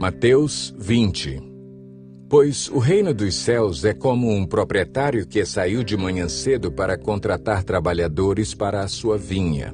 Mateus 20. Pois o reino dos céus é como um proprietário que saiu de manhã cedo para contratar trabalhadores para a sua vinha.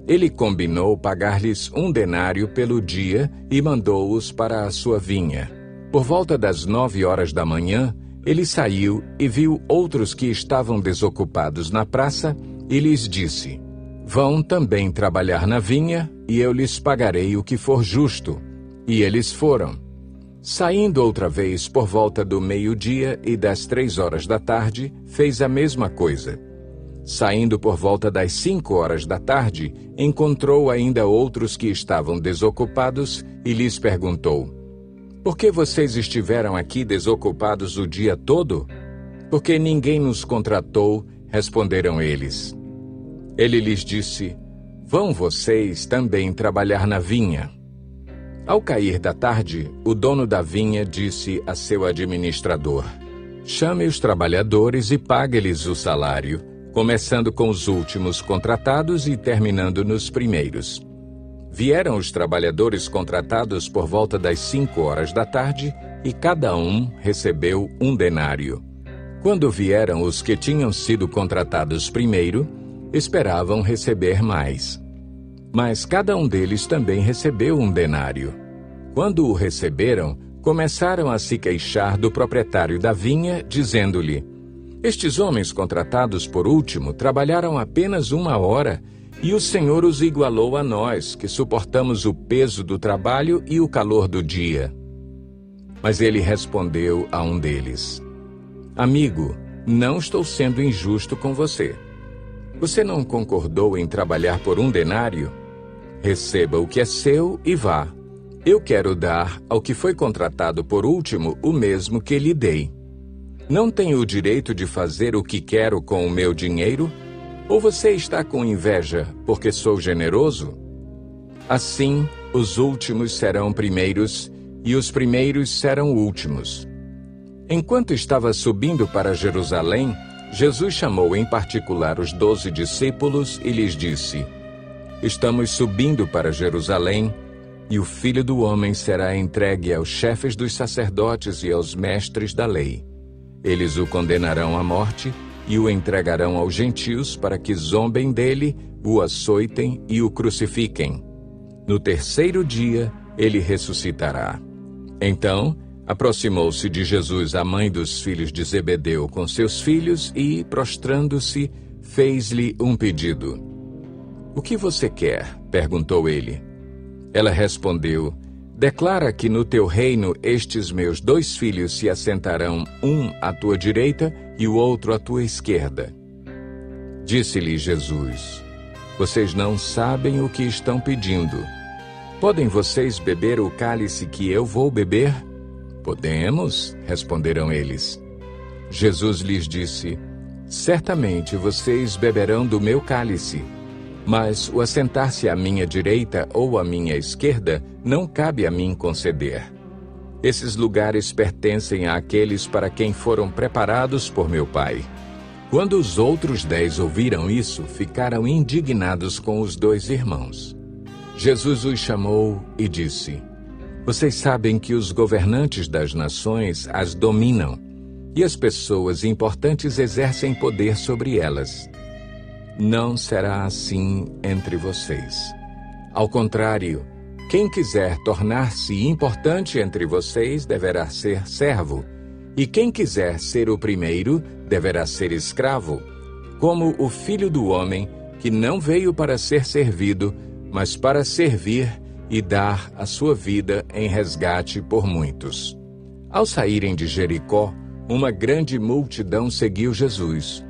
Ele combinou pagar-lhes 1 denário pelo dia e mandou-os para a sua vinha. Por volta das 9 horas da manhã, ele saiu e viu outros que estavam desocupados na praça e lhes disse: Vão também trabalhar na vinha e eu lhes pagarei o que for justo. E eles foram. Saindo outra vez por volta do meio-dia e das 3 horas da tarde, fez a mesma coisa. Saindo por volta das 5 horas da tarde, encontrou ainda outros que estavam desocupados e lhes perguntou: Por que vocês estiveram aqui desocupados o dia todo? Porque ninguém nos contratou, responderam eles. Ele lhes disse: Vão vocês também trabalhar na vinha. Ao cair da tarde, o dono da vinha disse a seu administrador: Chame os trabalhadores e pague-lhes o salário, começando com os últimos contratados e terminando nos primeiros. Vieram os trabalhadores contratados por volta das 5 horas da tarde e cada um recebeu 1 denário. Quando vieram os que tinham sido contratados primeiro, esperavam receber mais. Mas cada um deles também recebeu 1 denário. Quando o receberam, começaram a se queixar do proprietário da vinha, dizendo-lhe: Estes homens contratados por último trabalharam apenas 1 hora, e o Senhor os igualou a nós, que suportamos o peso do trabalho e o calor do dia. Mas ele respondeu a um deles: Amigo, não estou sendo injusto com você. Você não concordou em trabalhar por 1 denário? Receba o que é seu e vá. Eu quero dar ao que foi contratado por último o mesmo que lhe dei. Não tenho o direito de fazer o que quero com o meu dinheiro? Ou você está com inveja porque sou generoso? Assim, os últimos serão primeiros e os primeiros serão últimos. Enquanto estava subindo para Jerusalém, Jesus chamou em particular os 12 discípulos e lhes disse: Estamos subindo para Jerusalém, e o Filho do Homem será entregue aos chefes dos sacerdotes e aos mestres da lei. Eles o condenarão à morte e o entregarão aos gentios para que zombem dele, o açoitem e o crucifiquem. No 3º dia, ele ressuscitará. Então, aproximou-se de Jesus a mãe dos filhos de Zebedeu com seus filhos e, prostrando-se, fez-lhe um pedido. O que você quer? Perguntou ele. Ela respondeu: Declara que no teu reino estes meus 2 filhos se assentarão, um à tua direita e o outro à tua esquerda. Disse-lhe Jesus: Vocês não sabem o que estão pedindo. Podem vocês beber o cálice que eu vou beber? Podemos, responderam eles. Jesus lhes disse: Certamente vocês beberão do meu cálice, mas o assentar-se à minha direita ou à minha esquerda não cabe a mim conceder. Esses lugares pertencem àqueles para quem foram preparados por meu Pai. Quando os outros 10 ouviram isso, ficaram indignados com os 2 irmãos. Jesus os chamou e disse: Vocês sabem que os governantes das nações as dominam, e as pessoas importantes exercem poder sobre elas. Não será assim entre vocês. Ao contrário, quem quiser tornar-se importante entre vocês deverá ser servo, e quem quiser ser o primeiro deverá ser escravo, como o Filho do Homem, que não veio para ser servido, mas para servir e dar a sua vida em resgate por muitos. Ao saírem de Jericó, uma grande multidão seguiu Jesus.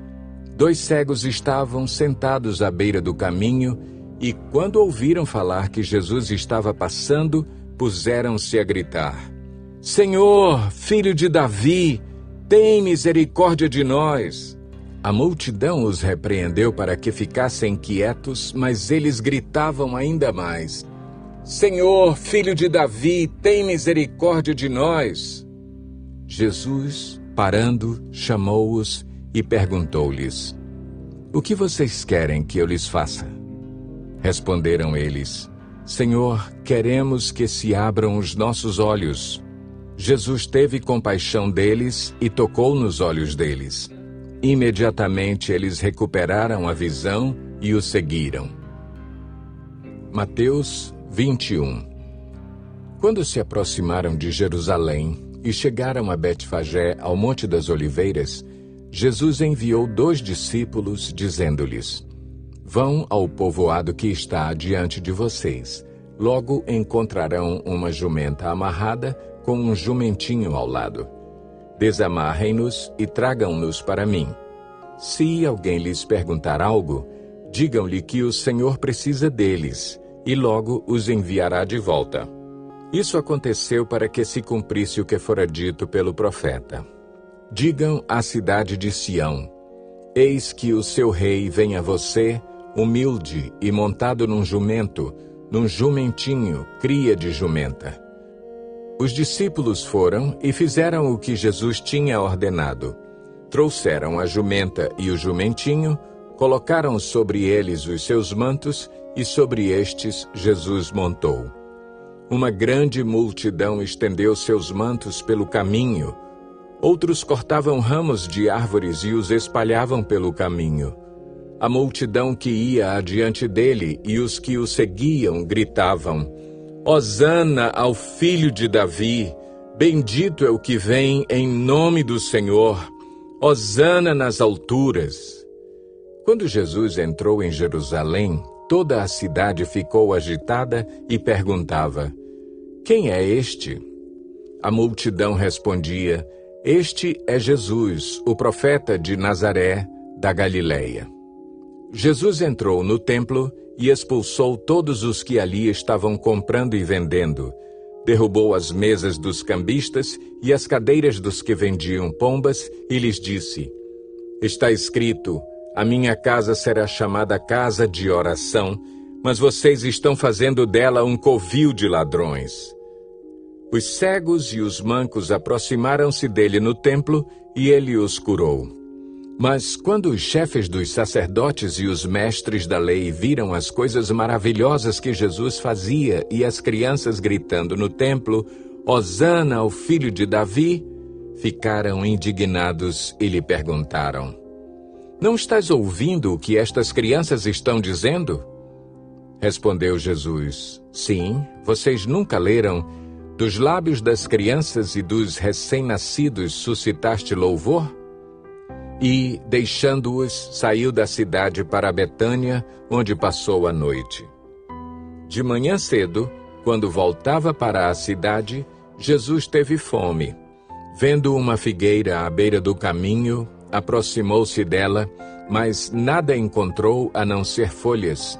2 cegos estavam sentados à beira do caminho e, quando ouviram falar que Jesus estava passando, puseram-se a gritar: Senhor, filho de Davi, tem misericórdia de nós. A multidão os repreendeu para que ficassem quietos, mas eles gritavam ainda mais: Senhor, filho de Davi, tem misericórdia de nós. Jesus, parando, chamou-os e perguntou-lhes: O que vocês querem que eu lhes faça? Responderam eles: Senhor, queremos que se abram os nossos olhos. Jesus teve compaixão deles e tocou nos olhos deles. Imediatamente eles recuperaram a visão e o seguiram. Mateus 21. Quando se aproximaram de Jerusalém e chegaram a Betfagé, ao Monte das Oliveiras, Jesus enviou 2 discípulos, dizendo-lhes: Vão ao povoado que está diante de vocês. Logo encontrarão uma jumenta amarrada com um jumentinho ao lado. Desamarrem-nos e tragam-nos para mim. Se alguém lhes perguntar algo, digam-lhe que o Senhor precisa deles, e logo os enviará de volta. Isso aconteceu para que se cumprisse o que fora dito pelo profeta. Digam à cidade de Sião: Eis que o seu rei vem a você, humilde e montado num jumento, num jumentinho, cria de jumenta. Os discípulos foram e fizeram o que Jesus tinha ordenado. Trouxeram a jumenta e o jumentinho, colocaram sobre eles os seus mantos e sobre estes Jesus montou. Uma grande multidão estendeu seus mantos pelo caminho. Outros cortavam ramos de árvores e os espalhavam pelo caminho. A multidão que ia adiante dele e os que o seguiam gritavam: Hosana ao filho de Davi, bendito é o que vem em nome do Senhor, Hosana nas alturas. Quando Jesus entrou em Jerusalém, toda a cidade ficou agitada e perguntava: Quem é este? A multidão respondia: Este é Jesus, o profeta de Nazaré, da Galileia. Jesus entrou no templo e expulsou todos os que ali estavam comprando e vendendo. Derrubou as mesas dos cambistas e as cadeiras dos que vendiam pombas e lhes disse: Está escrito: A minha casa será chamada casa de oração, mas vocês estão fazendo dela um covil de ladrões. Os cegos e os mancos aproximaram-se dele no templo e ele os curou. Mas quando os chefes dos sacerdotes e os mestres da lei viram as coisas maravilhosas que Jesus fazia e as crianças gritando no templo, Hosana ao filho de Davi, ficaram indignados e lhe perguntaram: Não estás ouvindo o que estas crianças estão dizendo? Respondeu Jesus: Sim, vocês nunca leram: Dos lábios das crianças e dos recém-nascidos suscitaste louvor? E, deixando-os, saiu da cidade para Betânia, onde passou a noite. De manhã cedo, quando voltava para a cidade, Jesus teve fome. Vendo uma figueira à beira do caminho, aproximou-se dela, mas nada encontrou a não ser folhas.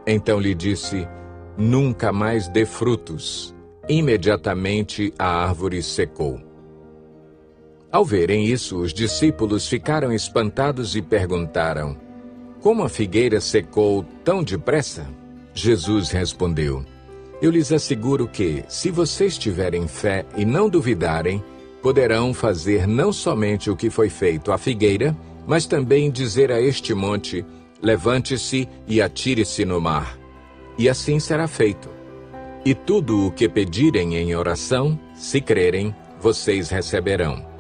Então lhe disse: Nunca mais dê frutos. Imediatamente a árvore secou. Ao verem isso, os discípulos ficaram espantados e perguntaram: Como a figueira secou tão depressa? Jesus respondeu: Eu lhes asseguro que, se vocês tiverem fé e não duvidarem, poderão fazer não somente o que foi feito à figueira, mas também dizer a este monte: Levante-se e atire-se no mar. E assim será feito. E tudo o que pedirem em oração, se crerem, vocês receberão.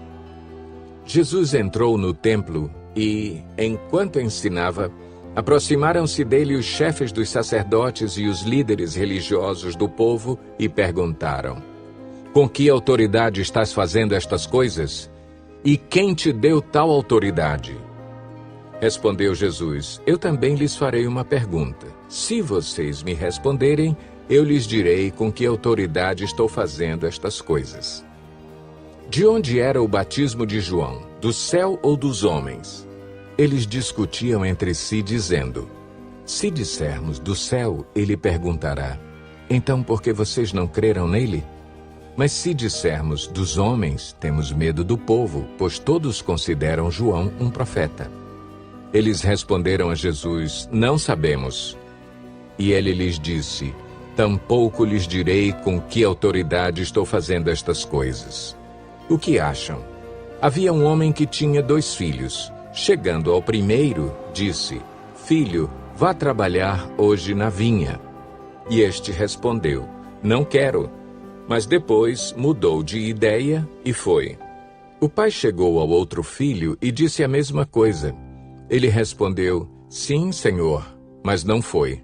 Jesus entrou no templo e, enquanto ensinava, aproximaram-se dele os chefes dos sacerdotes e os líderes religiosos do povo e perguntaram: Com que autoridade estás fazendo estas coisas? E quem te deu tal autoridade? Respondeu Jesus: Eu também lhes farei uma pergunta. Se vocês me responderem, eu lhes direi com que autoridade estou fazendo estas coisas. De onde era o batismo de João? Do céu ou dos homens? Eles discutiam entre si, dizendo: Se dissermos do céu, ele perguntará: Então por que vocês não creram nele? Mas se dissermos dos homens, temos medo do povo, pois todos consideram João um profeta. Eles responderam a Jesus: Não sabemos. E ele lhes disse: Tampouco lhes direi com que autoridade estou fazendo estas coisas. O que acham? Havia um homem que tinha 2 filhos. Chegando ao primeiro, disse: Filho, vá trabalhar hoje na vinha. E este respondeu: Não quero. Mas depois mudou de ideia e foi. O pai chegou ao outro filho e disse a mesma coisa. Ele respondeu: Sim, senhor, mas não foi.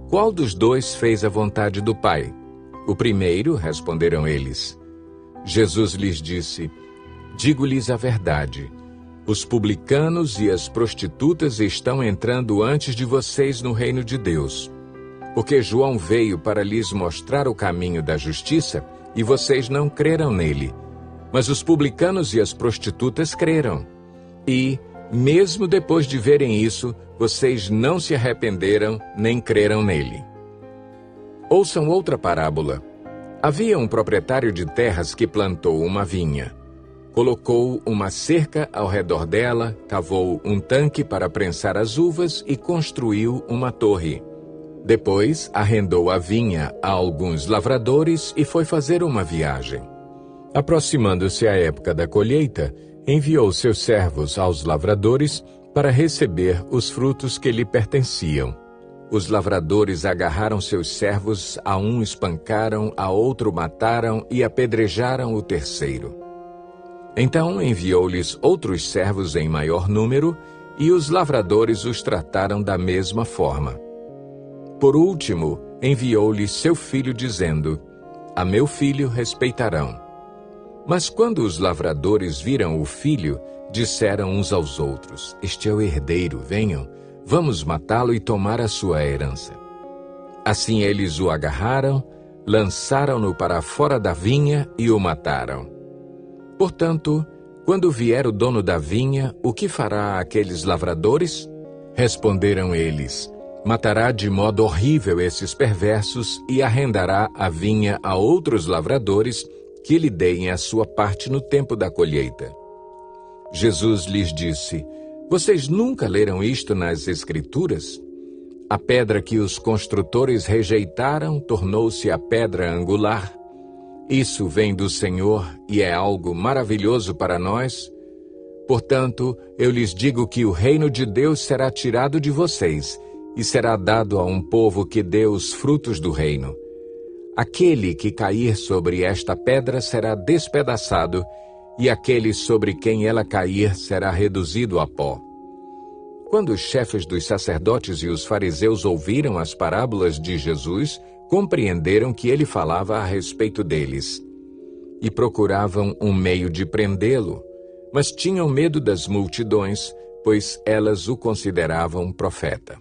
Qual dos dois fez a vontade do pai? O primeiro, responderam eles. Jesus lhes disse: Digo-lhes a verdade. Os publicanos e as prostitutas estão entrando antes de vocês no reino de Deus. Porque João veio para lhes mostrar o caminho da justiça e vocês não creram nele. Mas os publicanos e as prostitutas creram. E, mesmo depois de verem isso, vocês não se arrependeram nem creram nele. Ouçam outra parábola. Havia um proprietário de terras que plantou uma vinha. Colocou uma cerca ao redor dela, cavou um tanque para prensar as uvas e construiu uma torre. Depois, arrendou a vinha a alguns lavradores e foi fazer uma viagem. Aproximando-se a época da colheita, enviou seus servos aos lavradores para receber os frutos que lhe pertenciam. Os lavradores agarraram seus servos, a um espancaram, a outro mataram e apedrejaram o terceiro. Então enviou-lhes outros servos em maior número, e os lavradores os trataram da mesma forma. Por último, enviou-lhes seu filho, dizendo: A meu filho respeitarão. Mas quando os lavradores viram o filho, disseram uns aos outros: Este é o herdeiro, venham, vamos matá-lo e tomar a sua herança. Assim eles o agarraram, lançaram-no para fora da vinha e o mataram. Portanto, quando vier o dono da vinha, o que fará aqueles lavradores? Responderam eles: Matará de modo horrível esses perversos e arrendará a vinha a outros lavradores que lhe deem a sua parte no tempo da colheita. Jesus lhes disse: Vocês nunca leram isto nas Escrituras? A pedra que os construtores rejeitaram tornou-se a pedra angular. Isso vem do Senhor e é algo maravilhoso para nós. Portanto, eu lhes digo que o reino de Deus será tirado de vocês e será dado a um povo que dê os frutos do reino. Aquele que cair sobre esta pedra será despedaçado, e aquele sobre quem ela cair será reduzido a pó. Quando os chefes dos sacerdotes e os fariseus ouviram as parábolas de Jesus, compreenderam que ele falava a respeito deles. E procuravam um meio de prendê-lo, mas tinham medo das multidões, pois elas o consideravam profeta.